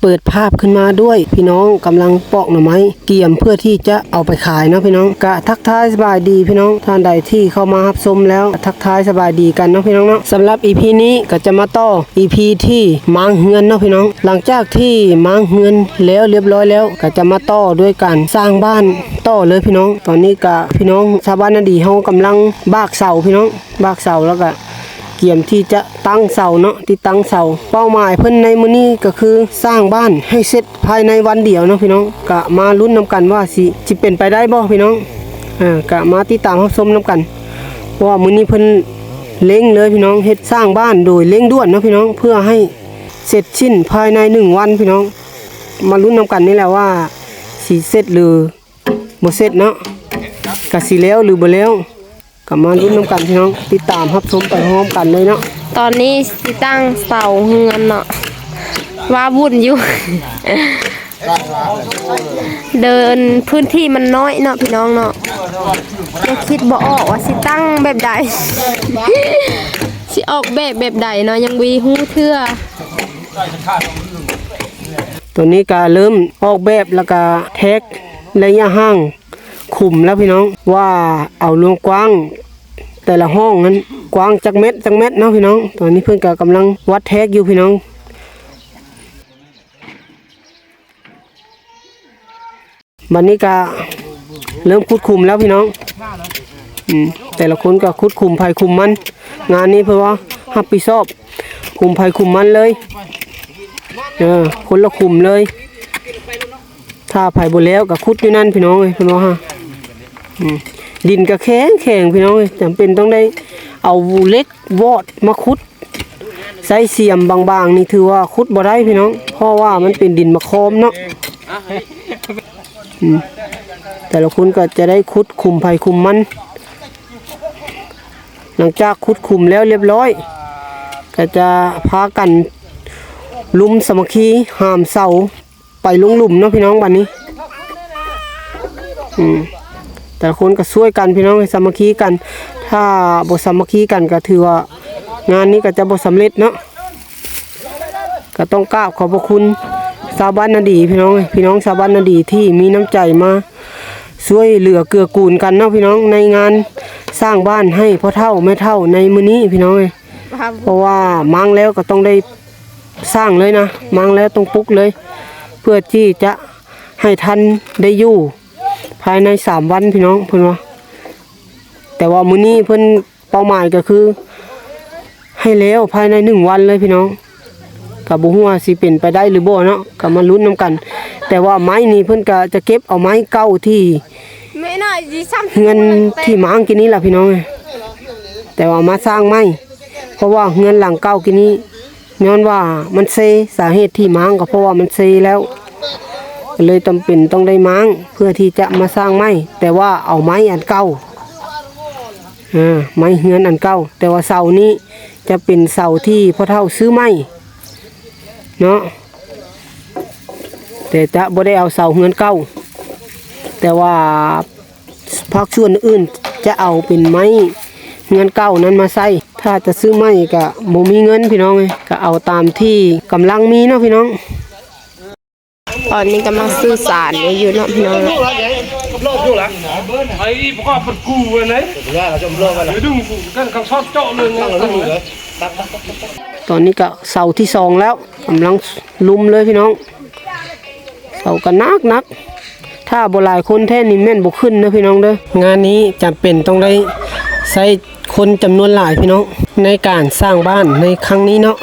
ปิดภาพขึ้นมาด้วยพี่น้องกำลังปอกหน่อไม้เกี่ยมเพื่อที่จะเอาไปขายเนาะพี่น้องกะทักทายสบายดีพี่น้องท่านใดที่เข้ามารับชมแล้วทักทายสบายดีกันเนาะพี่น้องเนาะสำหรับ EP นี้ก็จะมาต่อ EP ที่มางเฮือนเนาะพี่น้องหลังจากที่มางเฮือนแล้วเรียบร้อยแล้วก็จะมาต่อด้วยการสร้างบ้านต่อเลยพี่น้องตอนนี้ก็พี่น้องชาวบ้านนาดีเฮากำลังบากเสาพี่น้องบากเสาแล้วก็เกี่ยมที่จะตั้งเสาเนาะที่ตั้งเสาเป้าหมายเพิ่นในมื้อนี้ก็คือสร้างบ้านให้เสร็จภายในวันเดียวเนาะพี่น้องก็มาลุ้นนํกันว่าสิเป็นไปได้บ่พี่น้องก็มาติดตามรับชมนํกันว่ามื้อนี้เพิ่นเร่งเลยพี่น้องเฮ็ดสร้างบ้านโดยเร่งด่วนเนาะพี่น้องเพื่อให้เสร็จสิ้นภายใน1วันพี่น้องมาลุ้นนํกันนี่แหละว่าสิเสร็จหรือบ่เสร็จเนาะก็สิแล้วหรือบ่แล้วก็มาลุ้นนํกันพี่น้องติดตามรับชมไปพร้อมกันเลยเนาะตอนนี้สิตั้งเสาเฮือนเนาะว่าวุ่นอยู่ เดินพื้นที่มันน้อยเนาะพี่น้องเนาะยังคิดบ่ออกว่าสิตั้งแบบใด สิออกแบบใดเนาะยังวีฮู้เทื่อตัวนี้ก็เริ่มออกแบบแล้วก็แท็กระยะห่างคุมแล้วพี่น้องว่าเอาลวงกว้างแต่ละห้องนั้นกว้างจักเม็ดเนาะพี่น้องตอนนี้เพิ่นก็กำลังวัดแท็กอยู่พี่น้องบัดนี้ก็เริ่มขุดคุมแล้วพี่น้องแต่ละคนก็ขุดคุมไผคุมมันงานนี้เพื่อว่ารับผิดชอบคุมไผคุมมันเลยคนละคุมเลยถ้าไผบ่แล้วก็ขุดอยู่นั่นพี่น้องเอ้ยเพิ่นว่าฮะดินก็แข็งพี่น้องเอ้ยจำเป็นต้องได้เอาเหล็กวอดมาขุดใส่เสียมบางๆนี่ถือว่าขุดบ่ได้พี่น้องเพราะว่ามันเป็นดินมะคอมเนาะแต่ละคนก็จะได้ขุดคุมไผคุมมันหลังจากขุดคุมแล้วเรียบร้อยก็จะพากันลุมสามัคคีหามเสาไปลงหลุมเนาะพี่น้องบัดนี้แต่ละคนก็ช่วยกันพี่น้องให้สามัคคีกันถ้าบ่สามัคคีกันก็ถือว่างานนี้ก็จะบ่สำเร็จเนาะก็ต้องกราบขอบพระคุณชาวบ้านนาดีพี่น้องชาวบ้านนาดีที่มีน้ำใจมาช่วยเหลือเกื้อกูลกันเนาะพี่น้องในงานสร้างบ้านให้พ่อเฒ่าแม่เฒ่าในมื้อนี้พี่น้องเพราะว่ามั่งแล้วก็ต้องได้สร้างเลยนะมั่งแล้วต้องปลุกเลยเพื่อที่จะให้ท่านได้อยู่ภายใน3วันพี่น้องเพิ่นว่าแต่ว่ามื้อนี้เพิ่นเป้าหมายก็คือให้แล้วภายใน1วันเลยพี่น้องก็บ่ฮู้ว่าสิเป็นไปได้หรือบ่เนาะก็มาลุ้นนํกันแต่ว่าไม้นี่เพิ่นก็จะเก็บเอาไม้เก่าที่เฮือนที่หมางกินนี้ล่ะพี่น้องแต่ว่ามาสร้างไม้เพราะว่าเฮือนหลังเก่ากินนี้ย้อนว่ามันเซสาเหตุที่หมางก็เพราะว่ามันเซแล้วเลยจำเป็นต้องได้หมางเพื่อที่จะมาสร้างไม้แต่ว่าเอาไม้อันเก่าไม้เฮือนอันเก่าแต่ว่าเสานี้จะเป็นเสาที่พ่อเฒ่าซื้อไม้เนาะแต่จะบ่ได้เอาเสาเฮือนเก่าแต่ว่าภาคส่วนอื่นจะเอาเป็นไม้เฮือนเก่านั้นมาใส่ถ้าจะซื้อไม้ก็บ่มีเงินพี่น้องก็เอาตามที่กำลังมีเนาะพี่น้องตอนนี้กำลังสื่อสารอยู่เนาะพี่น้องรอบอยู่ละไอ้พวกมันกูเลยนะเราจะรอบกันดึงกันข้างซอดเจาะเลยตอนนี้ก็เสาที่2แล้วกำลังลุมเลยพี่น้องเสาก็นักถ้าบ่หลายคนแท้นี่แม่นบ่ขึ้นนะพี่น้องเด้องานนี้จำเป็นต้องได้ใช้คนจำนวนหลายพี่น้องในการสร้างบ้านในครั้งนี้เนาะ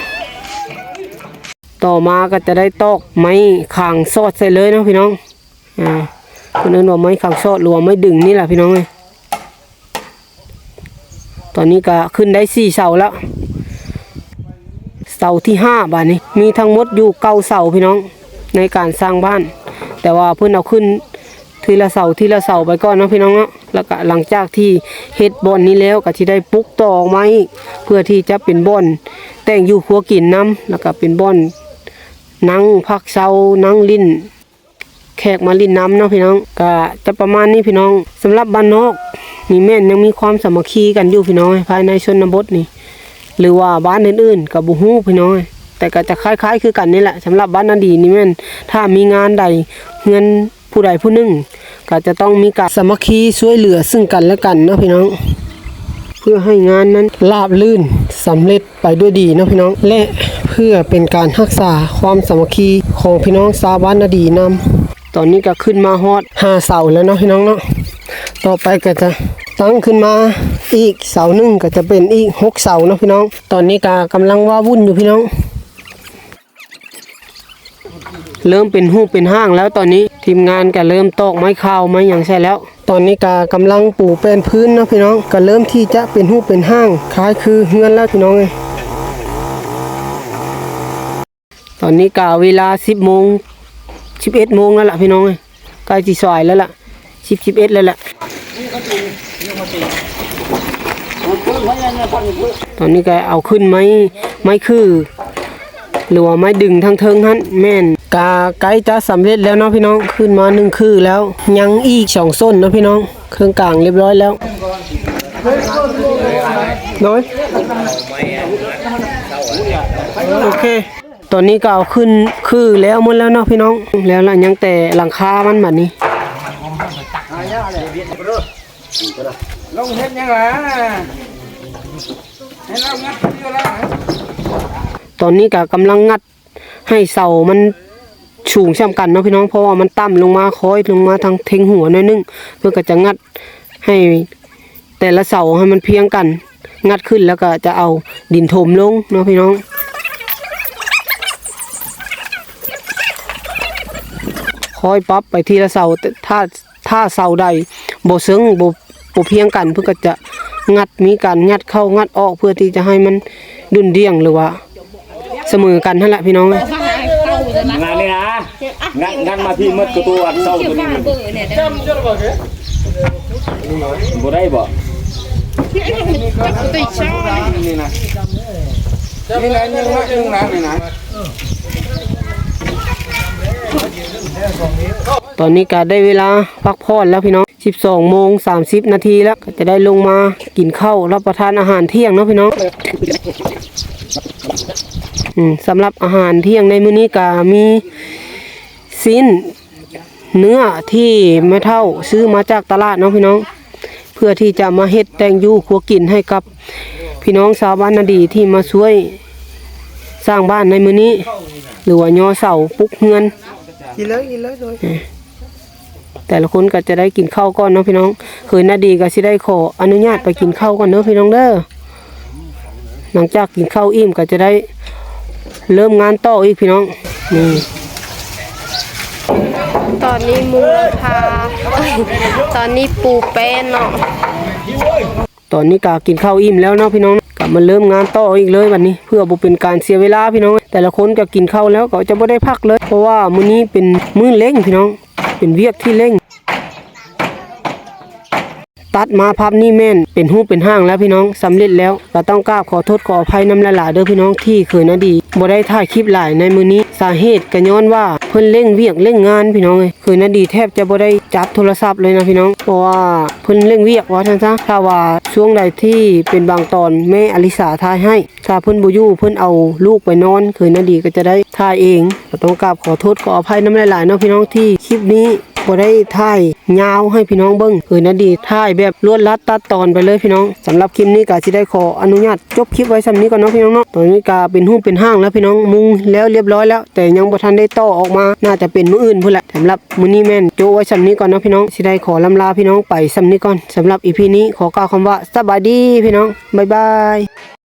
ต่อมาก็จะได้ตอกไม้คางซอดใส่เลยเนาะพี่น้องคนนั้นว่าไม้คางซอดหรือว่าไม้ดึงนี่แหละพี่น้องเลยตอนนี้ก็ขึ้นได้4เสาแล้วเสาที่5บาทนี้มีทั้งหมดอยู่9เสาพี่น้องในการสร้างบ้านแต่ว่าเพิ่นเอาขึ้นทีละเสาไปก่อนเนาะพี่น้องเนาะแล้วก็หลังจากที่เฮ็ดบ่อนนี้แล้วก็สิได้ปลุกต่อไม้เพื่อที่จะเป็นบ่อนแต่งอยู่ครัวกินน้ำแล้วก็เป็นบ่อนนั่งพักเสานั่งลิ้นแขกมาลิ้นน้ำเนาะพี่น้องก็จะประมาณนี้พี่น้องสำหรับบ้านนอกนี่แม่นยังมีความสามัคคีกันอยู่พี่น้องภายในชนบทนี่หรือว่าบ้านอื่นๆกับบ่ฮู้พี่น้อง แต่ก็จะคล้ายๆคือกันนี่แหละสำหรับบ้านนาดีนี่แม่นถ้ามีงานใดเงินผู้ใดผู้หนึ่งก็จะต้องมีการสามัคคีช่วยเหลือซึ่งกันและกันเนาะพี่น้องเพื่อให้งานนั้นราบรื่นสำเร็จไปด้วยดีเนาะพี่น้องและเพื่อเป็นการรักษาความสามัคคีของพี่น้องชาวบ้านนาดีนำตอนนี้ก็ขึ้นมาฮอด5เสาแล้วเนาะพี่น้องเนาะต่อไปก็จะตั้งขึ้นมาอีกเสาหนึ่งก็จะเป็นอีก6เสาเนาะพี่น้องตอนนี้ก็กำลังว่าวุ่นอยู่พี่น้องเริ่มเป็นหูปเป็นห้างแล้วตอนนี้ทีมงานก็เริ่มตอกไม้คาวไม้อย่างใช่แล้วตอนนี้ก็กำลังปูแป้นพื้นเนาะพี่น้องก็เริ่มที่จะเป็นหูปเป็นห้างคล้ายคือเฮือนแล้วพี่น้องเลยตอนนี้ก็เวลา10 โมง 11 โมงแล้วล่ะพี่น้องเลยใกล้สิสายแล้วล่ะ11แล้วล่ะตอนนี้ก็เอาขึ้นไม้คือหรือว่าไม้ดึงทางเทิงหันแม่นกาไกจะสำเร็จแล้วเนาะพี่น้องขึ้นมา1คือแล้วยังอีก2ส้นเนาะพี่น้องเครื่องกลางเรียบร้อยแล้วน้อยโอเคตอนนี้ก็เอาขึ้นคือแล้วหมดแล้วเนาะพี่น้องแล้วล่ะยังแต่หลังคามันบัดนี้ลงเฮ็ดยังไงให้เรางัดเดียวแล้วตอนนี้ก็กำลังงัดให้เสามันสูงช่ำกันเนาะพี่น้องเพราะว่ามันต่ำลงมาค้อยลงมาทางเทงหัวหน่อยนึงเพื่อก็จะงัดให้แต่ละเสาให้มันเพียงกันงัดขึ้นแล้วก็จะเอาดินถมลงเนาะพี่น้องค้อยปั๊บไปทีละเสาถ้าเสาใดบ่ซึ้งบ่เพียงกันเพื่อก็จะงัดมีการงัดเข้างัดออกเพื่อที่จะให้มันดุนเดี่ยงหรือว่าเสมอกันนั่นแหละพี่น้องงานนี่นะงานมาที่มืดกตัวเศร้าตัวนี้บ่ได้บ่นี่นะนี่นะยังนะนี่นะตอนนี้ก็ได้เวลาพักผ่อนแล้วพี่น้อง12 โมง 30 นาทีแล้วก็จะได้ลงมากินข้าวรับประทานอาหารเที่ยงเนาะพี่น้องสำหรับอาหารเที่ยงในมื้อนี้ก็มีสิ้นเนื้อที่แม่เฒ่าซื้อมาจากตลาดเนาะพี่น้องเพื่อที่จะมาเฮ็ดแตงยู่ครัวกินให้กับพี่น้องชาวบ้านนาดีที่มาช่วยสร้างบ้านในมื้อนี้หรือว่าย่อเสาปุกเฮือนกินเลยโดยแต่ละคนก็จะได้กินข้าวก่อนเนาะพี่น้องเคยนาดีก็สิได้ขออนุญาตไปกินข้าวก่อนเนาะพี่น้องเด้อหลังจากกินข้าวอิ่มก็จะได้เริ่มงานต่ออีกพี่น้องนี่ตอนนี้มุงหลังคาตอนนี้ปูแป้นเนาะตอนนี้ก็กินข้าวอิ่มแล้วเนาะพี่น้องกลับมาเริ่มงานต่ออีกเลยวันนี้เพื่อบ่เป็นการเสียเวลาพี่น้องแต่ละคนก็กินข้าวแล้วก็จะบ่ได้พักเลยเพราะว่ามื้อนี้เป็นมื้อเร่งพี่น้องเป็นเวียกที่เร่งตัดมาพับนี่แม่นเป็นหูเป็นห้างแล้วพี่น้องสำเร็จแล้วก็ต้องกราบขอโทษขออภัยนำหลายๆเด้อพี่น้องที่เคยนาดีบ่ได้ถ่ายคลิปหลายในมื้อนี้สาเหตุก็ย้อนว่าเพิ่นเร่งเวียกเร่งงานพี่น้องเอ้ยเคยนาดีแทบจะบ่ได้จับโทรศัพท์เลยนะพี่น้องเพราะว่าเพิ่นเร่งเวียกว่าซั่นซะถ้าว่าช่วงใดที่เป็นบางตอนแม่อลิสาถ่ายให้ถ้าเพิ่นบ่อยู่เพิ่นเอาลูกไปนอนเคยนาดีก็จะได้ถ่ายเองก็ต้องกราบขอโทษขออภัยนำหลายๆเนาะพี่น้องที่คลิปนี้บ่ได้ถ่ายยาวให้พี่น้องเบิ่งนาดีถ่ายแบบรวดรัดตัดตอนไปเลยพี่น้องสำหรับคลิปนี้ก็สิได้ขออนุญาตจบคลิปไว้ส่ำนี้ก่อนเนาะพี่น้องเนาะตอนนี้ก็เป็นหูเป็นห้างแล้วพี่น้องมุงแล้วเรียบร้อยแล้วแต่ยังบ่ทันได้ต่อออกมาน่าจะเป็นมื้ออื่นพุ่นแหละสำหรับมื้อนี้แม่นโจไว้ส่ำนี้ก่อนเนาะพี่น้องสิได้ขอลำลาพี่น้องไปส่ำนี้ก่อนสำหรับ EP นี้ขอกล่าวคำว่าสบายดีพี่น้องบ๊ายบาย